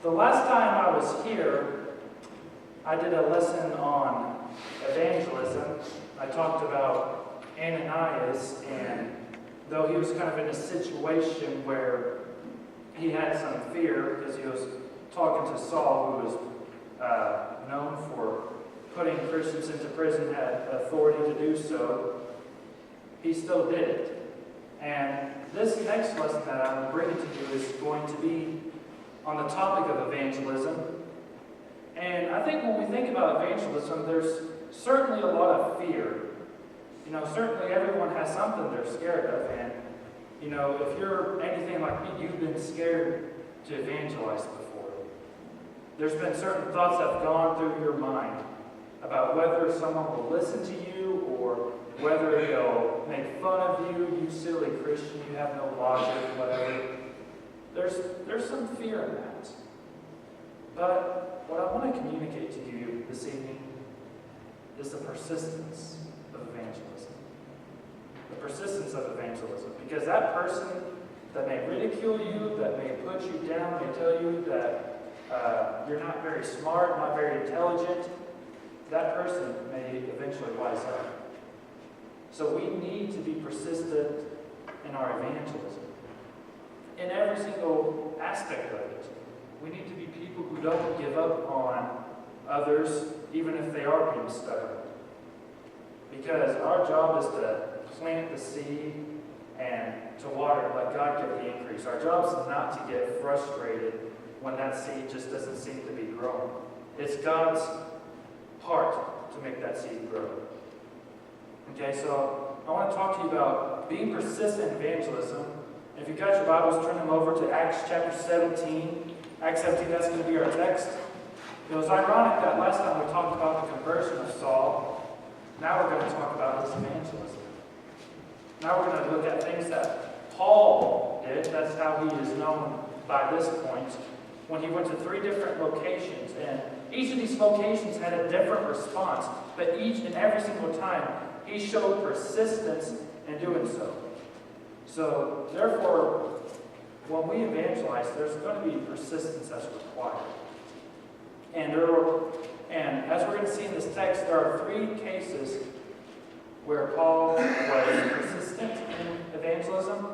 The last time I was here, I did a lesson on evangelism. I talked about Ananias, and though he was kind of in a situation where he had some fear because he was talking to Saul, who was known for putting Christians into prison, had authority to do so, he still did it. And this next lesson that I'm bringing to you is going to be on the topic of evangelism. And I think when we think about evangelism, there's certainly a lot of fear. You know, certainly everyone has something they're scared of. And, you know, if you're anything like me, you've been scared to evangelize before. There's been certain thoughts that have gone through your mind about whether someone will listen to you or whether they'll make fun of you, you silly Christian, you have no logic, whatever. There's some fear in that. But what I want to communicate to you this evening is the persistence of evangelism. The persistence of evangelism. Because that person that may ridicule you, that may put you down, may tell you that you're not very smart, not very intelligent, that person may eventually wise up. So we need to be persistent in our evangelism. In every single aspect of it. We need to be people who don't give up on others, even if they are being stubborn. Because our job is to plant the seed and to water it, let God give the increase. Our job is not to get frustrated when that seed just doesn't seem to be growing. It's God's part to make that seed grow. Okay, so I want to talk to you about being persistent in evangelism. If you've got your Bibles, turn them over to Acts chapter 17. Acts 17, that's going to be our text. It was ironic that last time we talked about the conversion of Saul. Now we're going to talk about his evangelism. Now we're going to look at things that Paul did. That's how he is known by this point. When he went to 3 different locations, and each of these locations had a different response, but each and every single time he showed persistence in doing so. So, therefore, when we evangelize, there's going to be persistence that's required. And as we're going to see in this text, there are 3 cases where Paul was persistent in evangelism,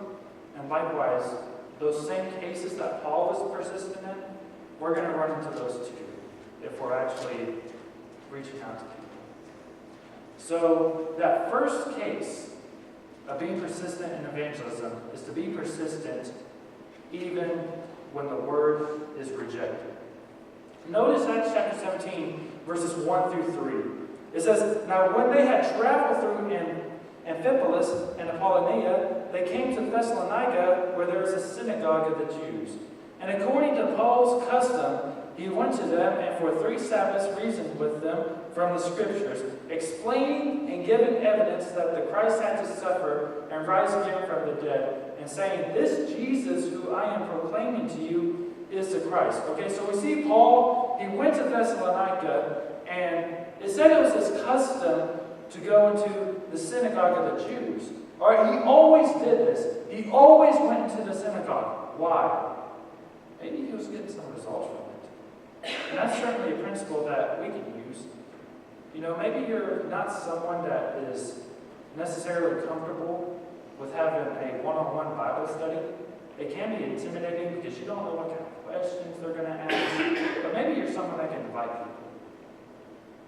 and likewise, those same cases that Paul was persistent in, we're going to run into those too, if we're actually reaching out to people. So, that first case of being persistent in evangelism is to be persistent even when the word is rejected. Notice Acts chapter 17, verses 1 through 3. It says, "Now when they had traveled through Amphipolis and Apollonia, they came to Thessalonica, where there was a synagogue of the Jews. And according to Paul's custom, he went to them and for 3 Sabbaths reasoned with them from the Scriptures, explaining and giving evidence that the Christ had to suffer and rise again from the dead, and saying, 'This Jesus who I am proclaiming to you is the Christ.'" Okay, so we see Paul, he went to Thessalonica, and it said it was his custom to go into the synagogue of the Jews. All right, he always did this. He always went into the synagogue. Why? Maybe he was getting some results from it. And that's certainly a principle that we can use. You know, maybe you're not someone that is necessarily comfortable with having a one-on-one Bible study. It can be intimidating because you don't know what kind of questions they're going to ask. But maybe you're someone that can invite people.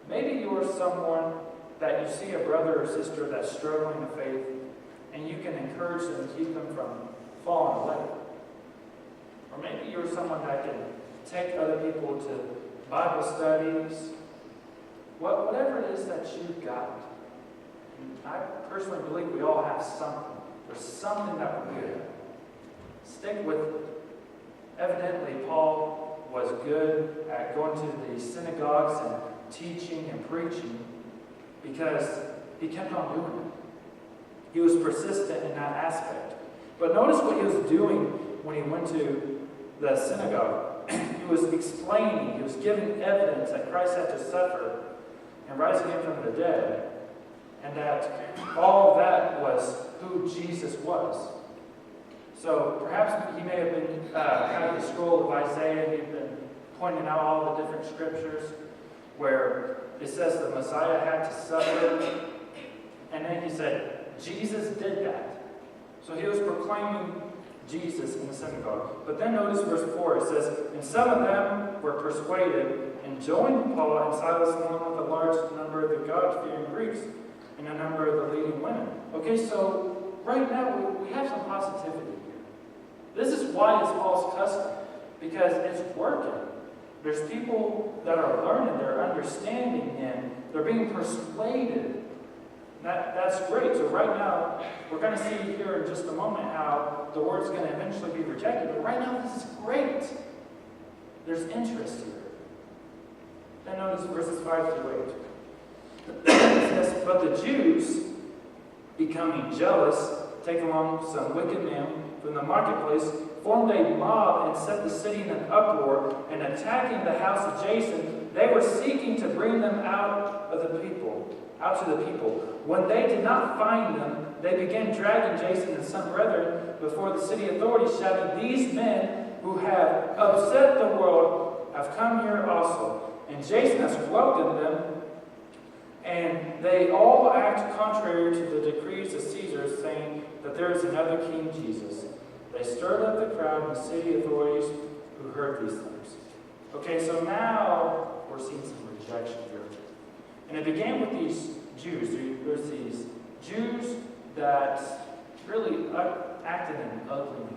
Maybe you're someone that you see a brother or sister that's struggling in faith, and you can encourage them and keep them from falling away. Or maybe you're someone that can take other people to Bible studies. Whatever it is that you've got. I personally believe we all have something. There's something that we're good at. Stick with it. Evidently, Paul was good at going to the synagogues and teaching and preaching because he kept on doing it. He was persistent in that aspect. But notice what he was doing when he went to the synagogue. He was explaining, he was giving evidence that Christ had to suffer and rise again from the dead, and that all of that was who Jesus was. So perhaps he may have been having the scroll of Isaiah, he'd been pointing out all the different scriptures where it says the Messiah had to suffer. And then he said, Jesus did that. So he was proclaiming Jesus in the synagogue. But then notice verse 4, it says, and some of them were persuaded and joined Paul and Silas along with a large number of the God-fearing Greeks and a number of the leading women. Okay, so right now we have some positivity here. This is why it's Paul's custom, because it's working. There's people that are learning, they're understanding, and they're being persuaded. That's great. So right now, we're going to see here in just a moment how the word's going to eventually be rejected. But right now, this is great. There's interest here. Then notice verses 5 through 8. It says, but the Jews, becoming jealous, take along some wicked men from the marketplace, formed a mob and set the city in an uproar, and attacking the house of Jason, they were seeking to bring them out to the people. When they did not find them, they began dragging Jason and some brethren before the city authorities, shouting, these men who have upset the world have come here also. And Jason has welcomed them, and they all act contrary to the decrees of Caesar, saying that there is another king, Jesus. They stirred up the crowd and the city authorities who heard these things. Okay, so now we're seeing some rejection here. And it began with these Jews. There's these Jews that really acted in an ugly manner.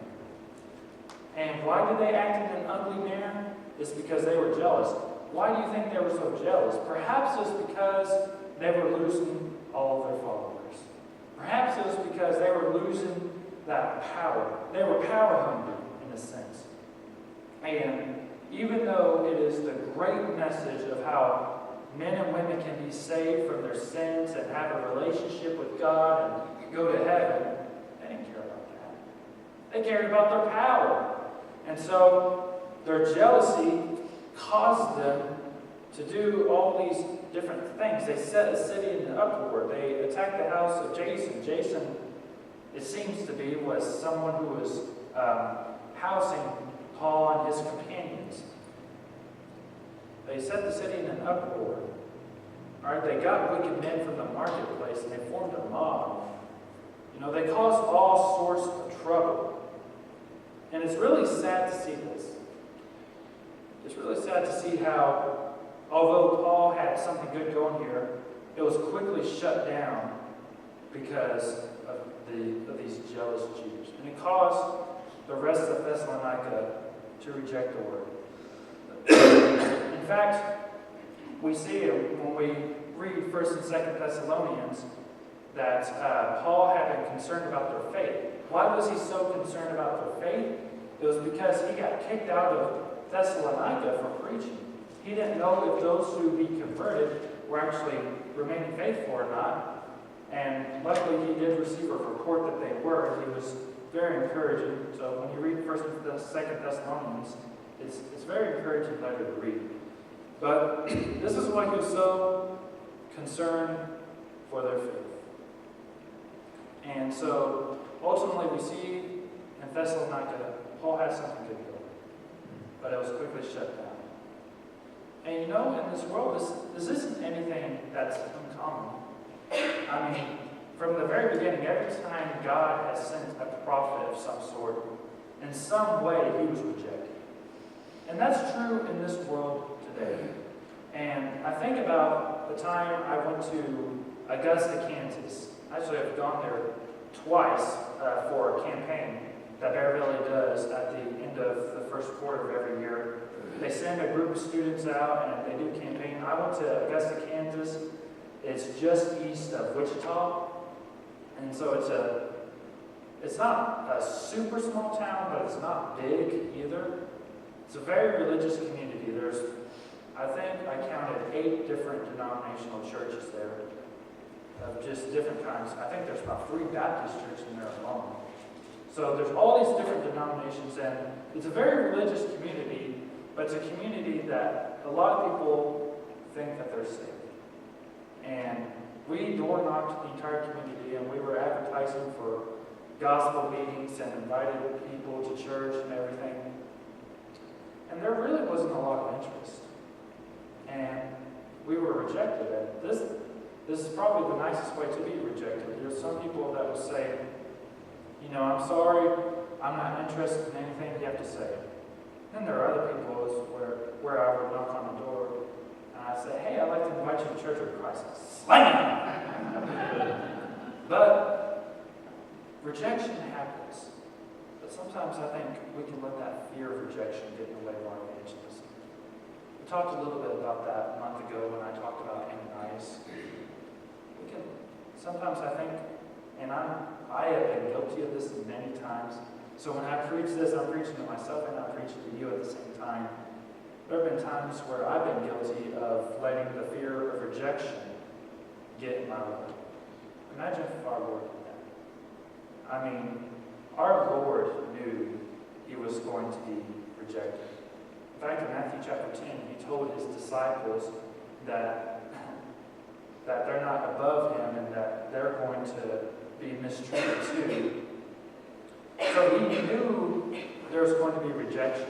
And why did they act in an ugly manner? It's because they were jealous. Why do you think they were so jealous? Perhaps it was because they were losing all of their followers. Perhaps it was because they were losing that power. They were power hungry in a sense. And even though it is the great message of how men and women can be saved from their sins and have a relationship with God and go to heaven, they didn't care about that. They cared about their power. And so their jealousy caused them to do all these different things. They set a city in an uproar. They attacked the house of Jason. Jason, it seems to be, was someone who was housing Paul and his companions. They set the city in an uproar. All right, they got wicked men from the marketplace and they formed a mob. You know, they caused all sorts of trouble. And it's really sad to see this. It's really sad to see how, although Paul had something good going here, it was quickly shut down because of these jealous Jews. And it caused the rest of Thessalonica to reject the word. In fact, we see it when we read 1 and 2 Thessalonians that Paul had been concerned about their faith. Why was he so concerned about their faith? It was because he got kicked out of Thessalonica for preaching. He didn't know if those who he converted were actually remaining faithful or not. And luckily he did receive a report that they were, and he was very encouraging. So when you read 1 and 2 Thessalonians, it's very encouraging letter to read. But this is why he was so concerned for their faith. And so ultimately we see in Thessalonica, Paul had something good going, but it was quickly shut down. And you know, in this world, this isn't anything that's uncommon. I mean, from the very beginning, every time God has sent a prophet of some sort, in some way he was rejected. And that's true in this world today. And I think about the time I went to Augusta, Kansas. Actually, I've gone there twice for a campaign that Bear Valley does at the end of the first quarter of every year. They send a group of students out and they do a campaign. I went to Augusta, Kansas. It's just east of Wichita. And so it's not a super small town, but it's not big either. It's a very religious community. There's, I think I counted 8 different denominational churches there of just different kinds. I think there's about 3 Baptist churches in there alone. So there's all these different denominations, and it's a very religious community, but it's a community that a lot of people think that they're saved. And we door knocked the entire community, and we were advertising for gospel meetings and invited people to church and everything. And there really wasn't a lot of interest. And we were rejected. And this is probably the nicest way to be rejected. There's some people that will say, I'm sorry, I'm not interested in anything you have to say. Then there are other people where I would knock on the door and I'd say, hey, I'd like to invite you to Church of Christ. Slam! But rejection happens. But sometimes I think we can let that fear of rejection get in the way of our evangelism. We talked a little bit about that a month ago when I talked about Ananias. Sometimes I think, and I have been guilty of this many times, so when I preach this, I'm preaching to myself and I'm preaching to you at the same time. There have been times where I've been guilty of letting the fear of rejection get in my way. Imagine if our Lord did that. I mean, our Lord knew he was going to be rejected. In fact, in Matthew chapter 10, he told his disciples that they're not above him and that they're going to be mistreated too. So he knew there was going to be rejection.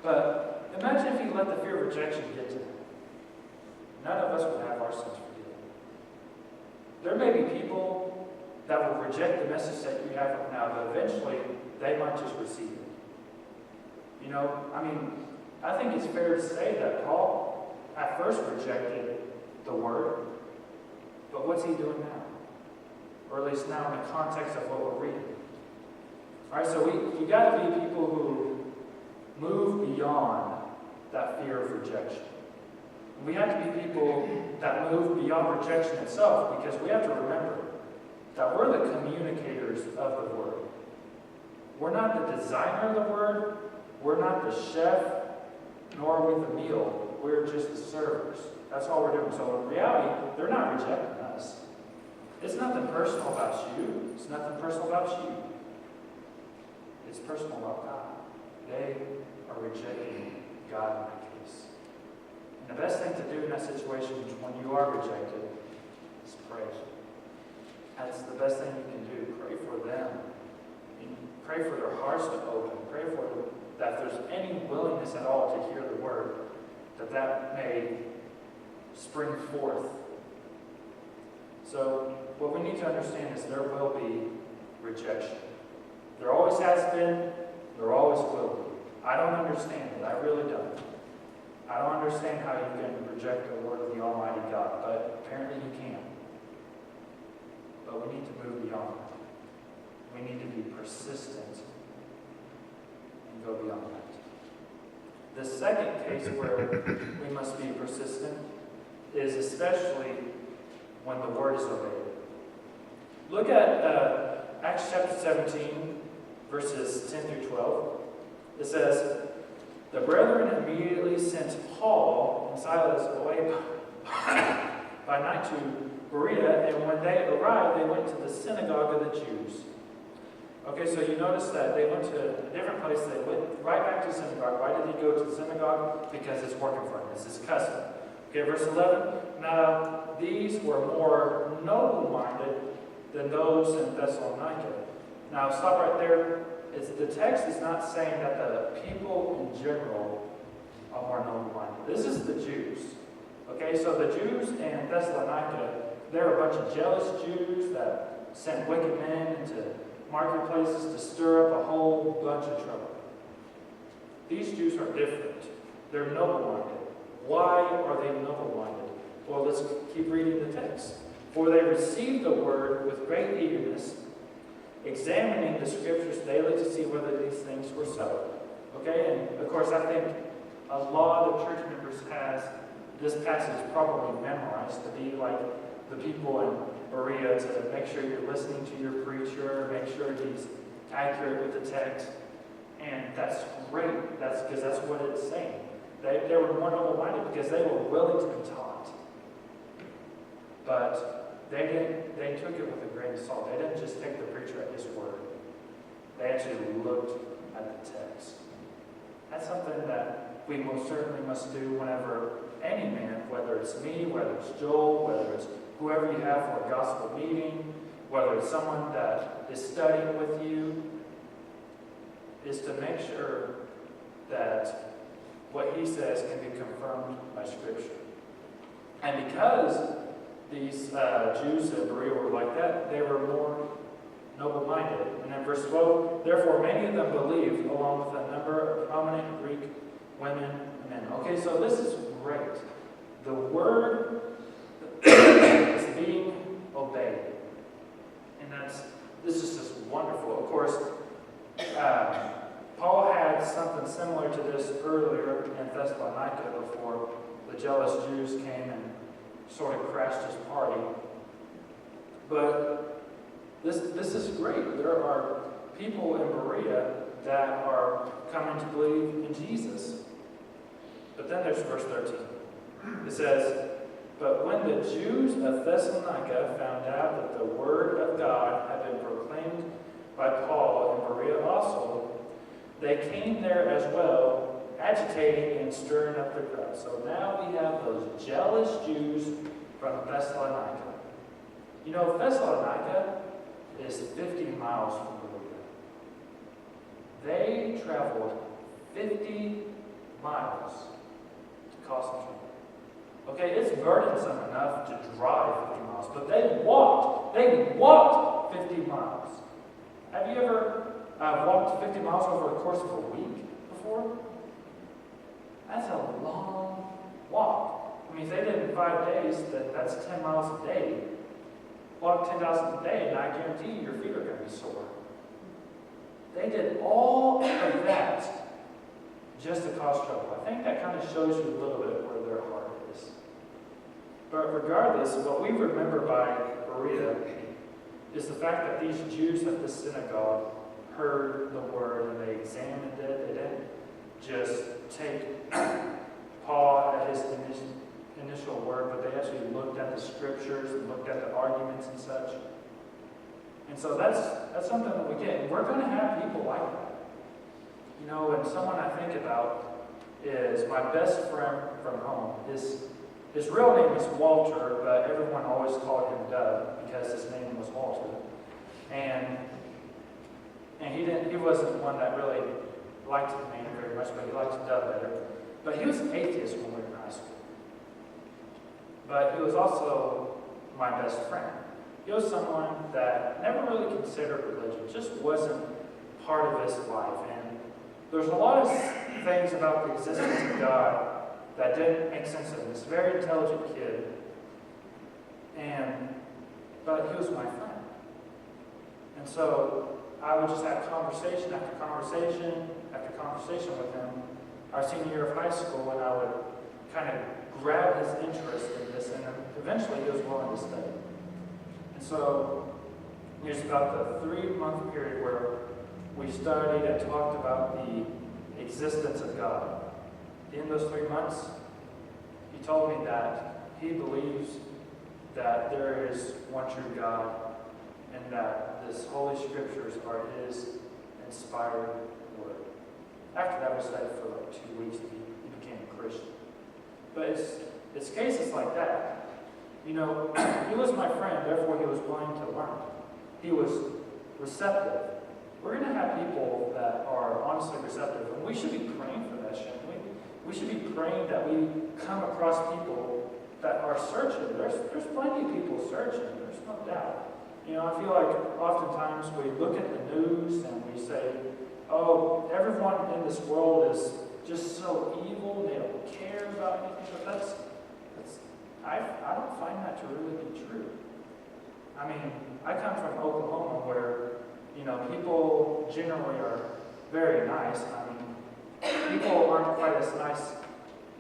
But imagine if he let the fear of rejection get to him. None of us would have our sins forgiven. There may be people that will reject the message that you have right now, but eventually they might just receive it. I think it's fair to say that Paul at first rejected the word, but what's he doing now? Or at least now in the context of what we're reading. All right, so we got to be people who move beyond that fear of rejection. We have to be people that move beyond rejection itself, because we have to remember that we're the communicators of the Word. We're not the designer of the Word. We're not the chef, nor are we the meal. We're just the servers. That's all we're doing. So in reality, they're not rejecting us. It's nothing personal about you. It's nothing personal about you. It's personal about God. They are rejecting God in that case. And the best thing to do in that situation when you are rejected is pray. That's the best thing you can do. Pray for them. Pray for their hearts to open. Pray for them, that if there's any willingness at all to hear the word, that may spring forth. So what we need to understand is there will be rejection. There always has been, there always will be. I don't understand it. I really don't. I don't understand how you can reject the word of the Almighty God, but apparently you can. But we need to move beyond that. We need to be persistent and go beyond that. The second case where we must be persistent is especially when the word is obeyed. Look at Acts chapter 17, verses 10 through 12. It says, "The brethren immediately sent Paul and Silas away by night to Greer, and when they arrived, they went to the synagogue of the Jews." Okay, so you notice that they went to a different place. They went right back to the synagogue. Why did he go to the synagogue? Because it's working for him. It's his custom. Okay, verse 11. "Now these were more noble-minded than those in Thessalonica." Now stop right there. The text is not saying that the people in general are more noble-minded. This is the Jews. Okay, so the Jews in Thessalonica, they're a bunch of jealous Jews that sent wicked men into marketplaces to stir up a whole bunch of trouble. These Jews are different. They're noble-minded. Why are they noble-minded? Well, let's keep reading the text. "For they received the word with great eagerness, examining the scriptures daily to see whether these things were so." Okay, and of course I think a lot of church members has this passage probably memorized to be like the people in Berea, to make sure you're listening to your preacher, make sure he's accurate with the text. And that's great. That's because that's what it's saying. They were more noble-minded because they were willing to be taught. But they took it with a grain of salt. They didn't just take the preacher at his word. They actually looked at the text. That's something that we most certainly must do whenever any man, whether it's me, whether it's Joel, whether it's whoever you have for a gospel meeting, whether it's someone that is studying with you, is to make sure that what he says can be confirmed by Scripture. And because these Jews in Berea were like that, they were more noble-minded. And in verse 12, therefore many of them believed, along with a number of prominent Greek women and men. Okay, so this is great. The word is being obeyed. And this is just wonderful. Of course, Paul had something similar to this earlier in Thessalonica before the jealous Jews came and sort of crashed his party. But this is great. There are people in Berea that are coming to believe in Jesus. But then there's verse 13. It says, but when the Jews of Thessalonica found out that the word of God had been proclaimed by Paul in Berea also, they came there as well, agitating and stirring up the crowd. So now we have those jealous Jews from Thessalonica. You know, Thessalonica is 50 miles from Berea. They traveled 50 miles to concentrate. Okay, it's burdensome enough to drive 50 miles, but they walked 50 miles. Have you ever walked 50 miles over the course of a week before? That's a long walk. I mean, if they did it in 5 days, that's 10 miles a day. Walk 10,000 a day, and I guarantee you your feet are going to be sore. They did all of that just to cause trouble. I think that kind of shows you a little bit where their heart is. But regardless, what we remember by Berea is the fact that these Jews at the synagogue heard the word and they examined it. They didn't just take Paul at his initial word, but they actually looked at the scriptures and looked at the arguments and such. And so that's something that we get. And we're going to have people like that. You know, and someone I think about is my best friend from home. His real name is Walter, but everyone always called him Doug because his name was Walter. And he wasn't one that really liked the name very much, but he liked Doug better. But he was an atheist when we were in high school. But he was also my best friend. He was someone that never really considered religion, just wasn't part of his life. And there's a lot of things about the existence of God that didn't make sense to him. This very intelligent kid. But he was my friend. And so I would just have conversation after conversation after conversation with him our senior year of high school, and I would kind of grab his interest in this, and eventually he was willing to study. And so there's about the 3-month period where we studied and talked about the existence of God. In those 3 months, he told me that he believes that there is one true God and that this Holy Scriptures are his inspired word. After that, we studied for like 2 weeks and he became a Christian. But it's cases like that. You know, he was my friend, therefore he was willing to learn. He was receptive. We're going to have people that are honestly receptive, and we should be praying for that, shouldn't we? We should be praying that we come across people that are searching. There's plenty of people searching, there's no doubt. You know, I feel like oftentimes we look at the news and we say, oh, everyone in this world is just so evil, they don't care about anything, but I don't find that to really be true. I mean, I come from Oklahoma where, you know, people generally are very nice. I mean, people aren't quite as nice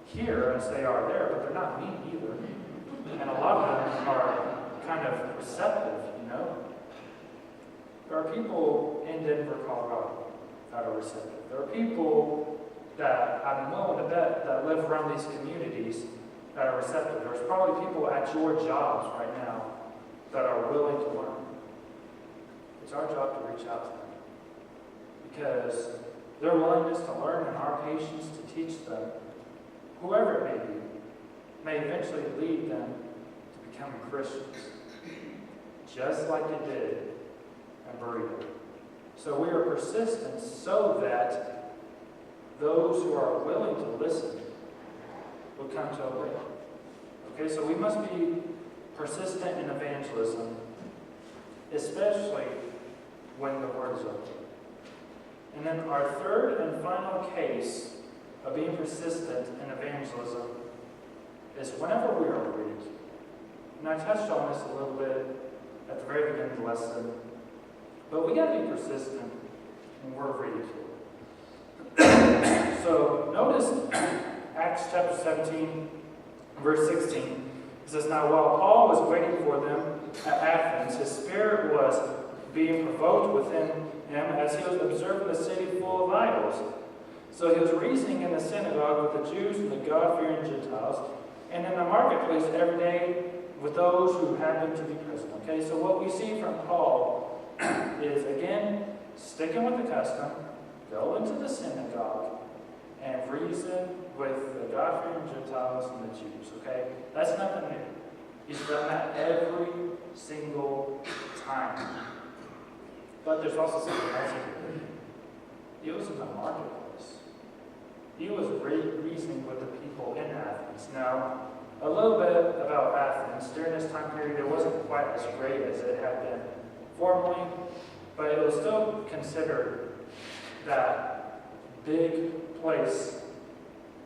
here as they are there, but they're not mean either. And a lot of them are kind of receptive, you know. There are people in Denver, Colorado that are receptive. There are people that I'm willing to bet that live around these communities that are receptive. There's probably people at your jobs right now that are willing to learn. It's our job to reach out to them because their willingness to learn and our patience to teach them, whoever it may be, may eventually lead them to becoming Christians, just like they did in Berea. So we are persistent so that those who are willing to listen will come to obey. Okay, so we must be persistent in evangelism, especially when the word is open. And then our third and final case of being persistent in evangelism is whenever we are ridiculed. And I touched on this a little bit at the very beginning of the lesson, but we got to be persistent when we're ridiculed. So notice Acts chapter 17, verse 16. It says, "Now while Paul was waiting for them at Athens, his spirit was being provoked within him as he was observing the city full of idols. So he was reasoning in the synagogue with the Jews and the God-fearing Gentiles, and in the marketplace every day with those who happened to be present." Okay, so what we see from Paul is, again, sticking with the custom, go into the synagogue, and reason with the God-fearing Gentiles and the Jews. Okay, that's nothing new. He's done that every single time. But there's also something else he did. He was in the marketplace. He was reasoning with the people in Athens. Now, a little bit about Athens. During this time period, it wasn't quite as great as it had been formerly, but it was still considered that big place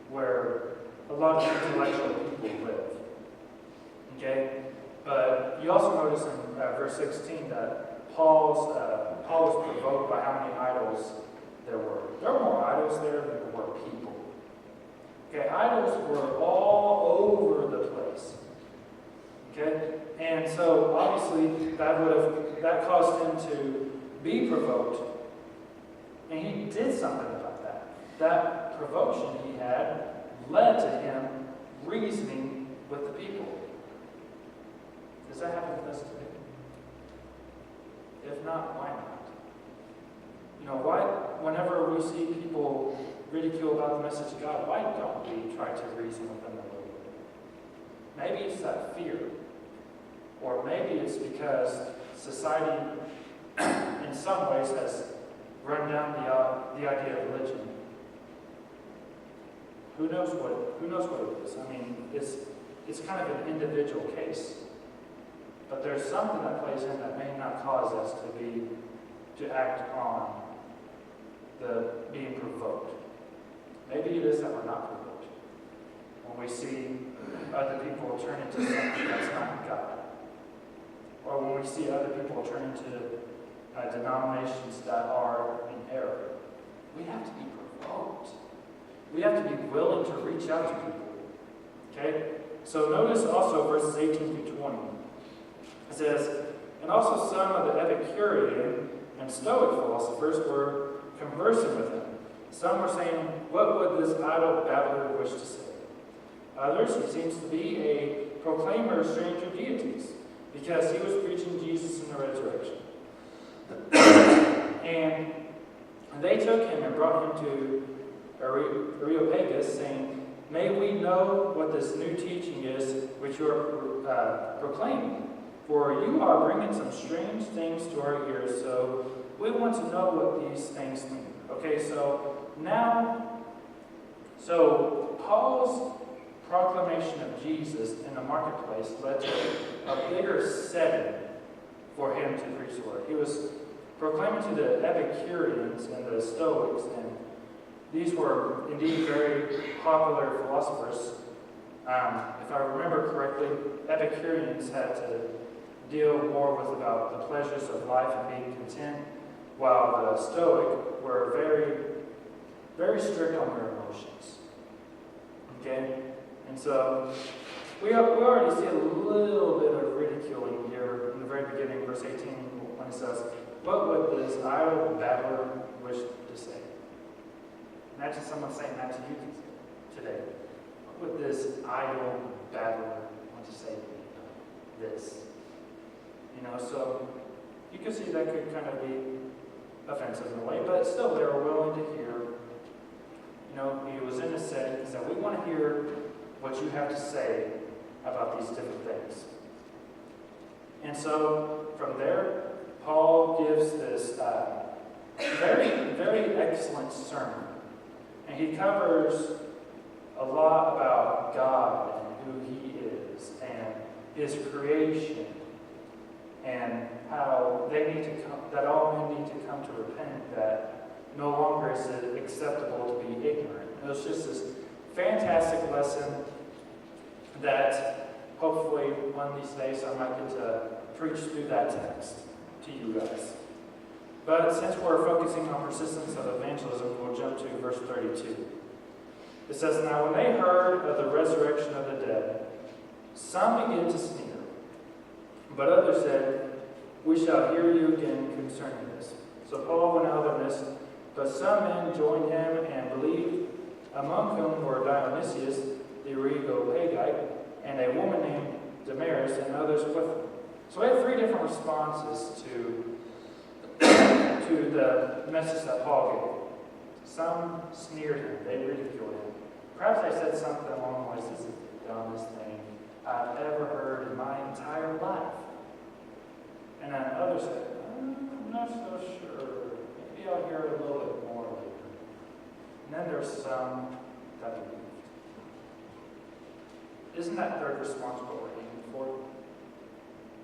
where a lot of intellectual people live. Okay? But you also notice in verse 16 that Paul was provoked by how many idols there were. There were more idols there than there were people. Okay, idols were all over the place. Okay, and so obviously that caused him to be provoked, and he did something about that. That provocation he had led to him reasoning with the people. Does that happen with us today? If not, why not? You know, whenever we see people ridicule about the message of God, why don't we try to reason with them a little bit? Maybe it's that fear. Or maybe it's because society, in some ways, has run down the idea of religion. Who knows what it is? I mean, it's kind of an individual case. But there's something that plays in that may not cause us to act on the being provoked. Maybe it is that we're not provoked. When we see other people turn into something that's not God. Or when we see other people turn into denominations that are in error. We have to be provoked. We have to be willing to reach out to people. Okay? So notice also verses 18 through 20. It says, "And also some of the Epicurean and Stoic philosophers were conversing with him. Some were saying, 'What would this idle babbler wish to say?' Others, he seems to be a proclaimer of stranger deities, because he was preaching Jesus in the resurrection. And they took him and brought him to Areopagus, saying, 'May we know what this new teaching is which you are proclaiming? For you are bringing some strange things to our ears, so we want to know what these things mean.'" Okay, so Paul's proclamation of Jesus in the marketplace led to a bigger setting for him to preach the word. He was proclaiming to the Epicureans and the Stoics, and these were indeed very popular philosophers. If I remember correctly, Epicureans had to deal more with about the pleasures of life and being content, while the Stoic were very, very strict on their emotions. Okay? And so we already see a little bit of ridiculing here in the very beginning, verse 18, when it says, "What would this idle babbler wish to say?" Imagine someone saying that to you today. What would this idle babbler want to say this? You know, so you can see that could kind of be offensive in a way, but still they were willing to hear. You know, he was in a setting, he said, "We want to hear what you have to say about these different things." And so from there, Paul gives this very, very excellent sermon And he covers a lot about God and who he is and his creation and how they need to come, that all men need to come to repent, that no longer is it acceptable to be ignorant. It was just this fantastic lesson that hopefully one of these days I might get to preach through that text to you guys. But since we're focusing on persistence of evangelism, we'll jump to verse 32. It says, "Now when they heard of the resurrection of the dead, some began to sneer, but others said, 'We shall hear you again concerning this.' So Paul went out of the midst, but some men joined him and believed, among whom were Dionysius the Areopagite, and a woman named Damaris, and others with him." So we have three different responses to the message that Paul gave. Some sneered him, they ridiculed him. Perhaps they said something along the lines, "This is the dumbest thing I've ever heard in my entire life." And then others said, "I'm not so sure. Maybe I'll hear it a little bit more later." And then there's some that believed. Isn't that third response what we're aiming for?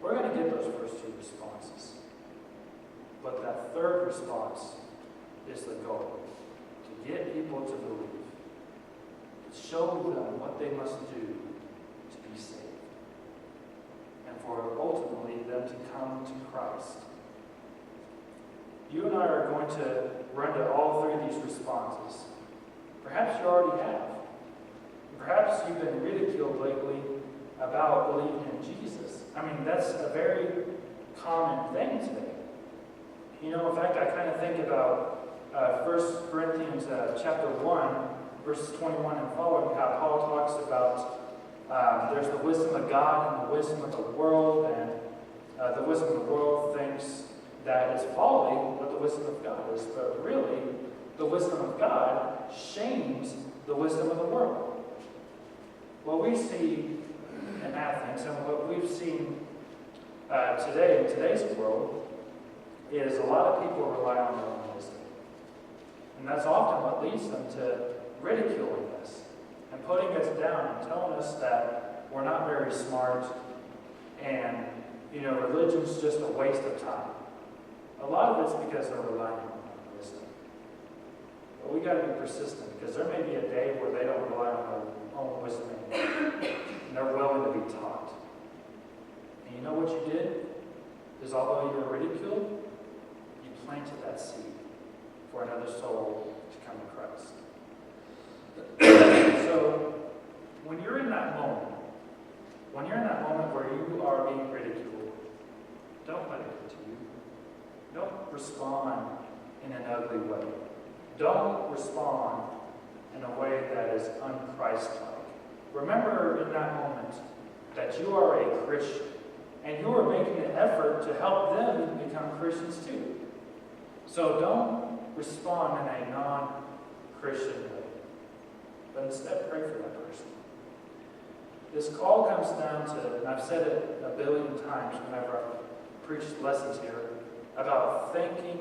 We're going to get those first two responses. But that third response is the goal. To get people to believe. To show them what they must do to be saved. And for ultimately them to come to Christ. You and I are going to run to all three of these responses. Perhaps you already have. Perhaps you've been ridiculed lately about believing in Jesus. I mean, that's a very common thing today. You know, in fact, I kind of think about 1 Corinthians chapter 1, verses 21 and following, how Paul talks about there's the wisdom of God and the wisdom of the world, and the wisdom of the world thinks that it's folly what the wisdom of God is, but really, the wisdom of God shames the wisdom of the world. What we see in Athens and what we've seen today in today's world is a lot of people rely on their own wisdom. And that's often what leads them to ridiculing us and putting us down and telling us that we're not very smart and, you know, religion's just a waste of time. A lot of it's because they're relying on wisdom. But we got to be persistent, because there may be a day where they don't rely on their own wisdom anymore. And they're willing to be taught. And you know what you did? Is although you were ridiculed, you planted that seed for another soul to come to Christ. So, when you're in that moment where you are being ridiculed, don't let it get to you. Don't respond in an ugly way. Don't respond in a way that is un-Christ-like. Remember in that moment that you are a Christian, and you are making an effort to help them become Christians too. So don't respond in a non-Christian way, but instead pray for that person. This all comes down to, and I've said it a billion times whenever I've preached lessons here, about thinking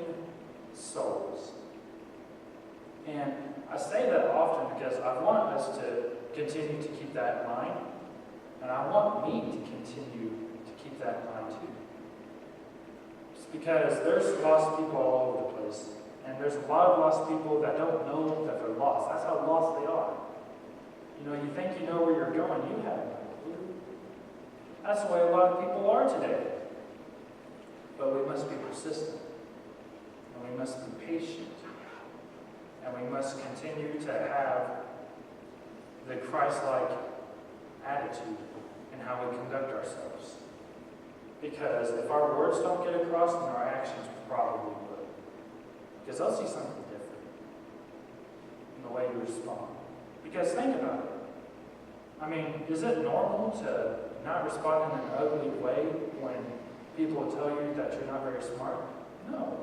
souls. And I say that often because I want us to continue to keep that in mind, and I want me to continue to keep that in mind too. Just because there's lost people all over the place, and there's a lot of lost people that don't know that they're lost. That's how lost they are. You know, you think you know where you're going, you have no clue. That's the way a lot of people are today. But we must be persistent, and we must be patient, and we must continue to have the Christ-like attitude in how we conduct ourselves. Because if our words don't get across, then our actions probably will. Because they'll see something different in the way you respond. Because think about it. I mean, is it normal to not respond in an ugly way when people will tell you that you're not very smart? No.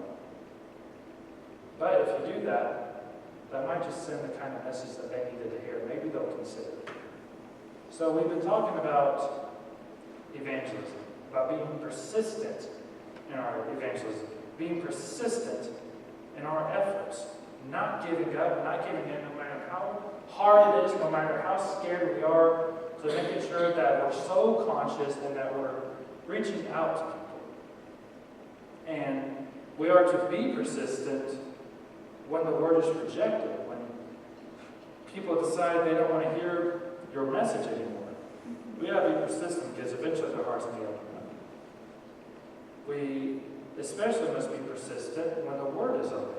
But if you do that, that might just send the kind of message that they needed to hear. Maybe they'll consider it. So we've been talking about evangelism, about being persistent in our evangelism, being persistent in our efforts not giving up, not giving in, no matter how hard it is, no matter how scared we are, to making sure that we're so conscious and that we're reaching out to people. And we are to be persistent when the word is rejected, when people decide they don't want to hear your message anymore. We got to be persistent because eventually their hearts may open up. We especially must be persistent when the word is obeyed.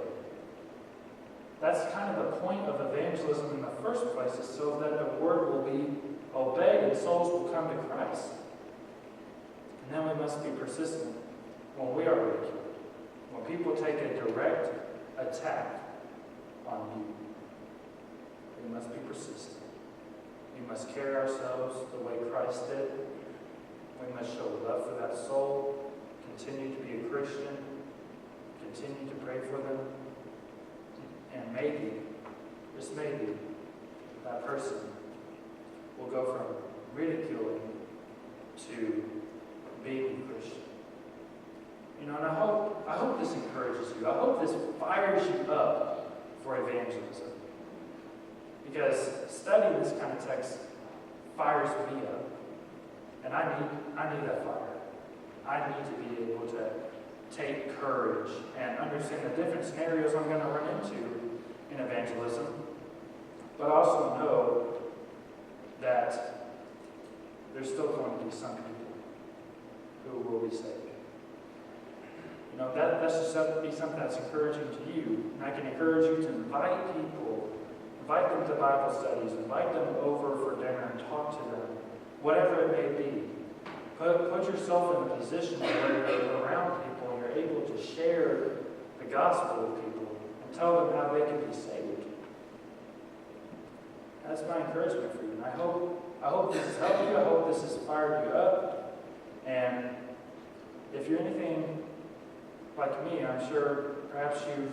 That's kind of the point of evangelism in the first place, is so that the word will be obeyed and souls will come to Christ. And then we must be persistent when we are ridiculed, when people take a direct attack on you. We must be persistent. We must carry ourselves the way Christ did. We must show love for that soul, continue to be a Christian, continue to pray for them, and maybe, just maybe, that person will go from ridiculing to being a Christian. You know, and I hope this encourages you. I hope this fires you up for evangelism. Because studying this kind of text fires me up. And I need that fire. I need to be able to take courage and understand the different scenarios I'm going to run into in evangelism, but also know that there's still going to be some people who will be saved. You know, that's just be something that's encouraging to you. And I can encourage you to invite people, invite them to Bible studies, invite them over for dinner and talk to them, whatever it may be. Put yourself in a position where you're around people and you're able to share the gospel with people and tell them how they can be saved. That's my encouragement for you. And I hope this has helped you. I hope this has fired you up. And if you're anything like me, I'm sure perhaps you've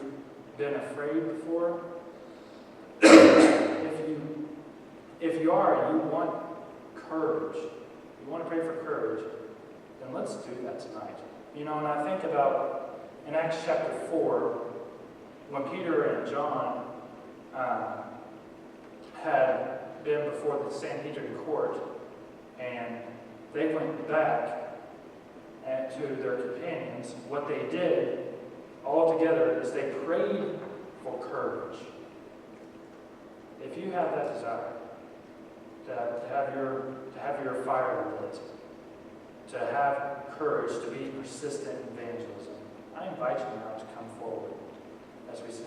been afraid before. If you are, and you want courage, you want to pray for courage, then let's do that tonight. You know, and I think about in Acts chapter 4, when Peter and John had been before the Sanhedrin court, and they went back to their companions, what they did all together is they prayed for courage. If you have that desire, to have your fire lit, to have courage, to be persistent in evangelism, I invite you now to come forward as we sing.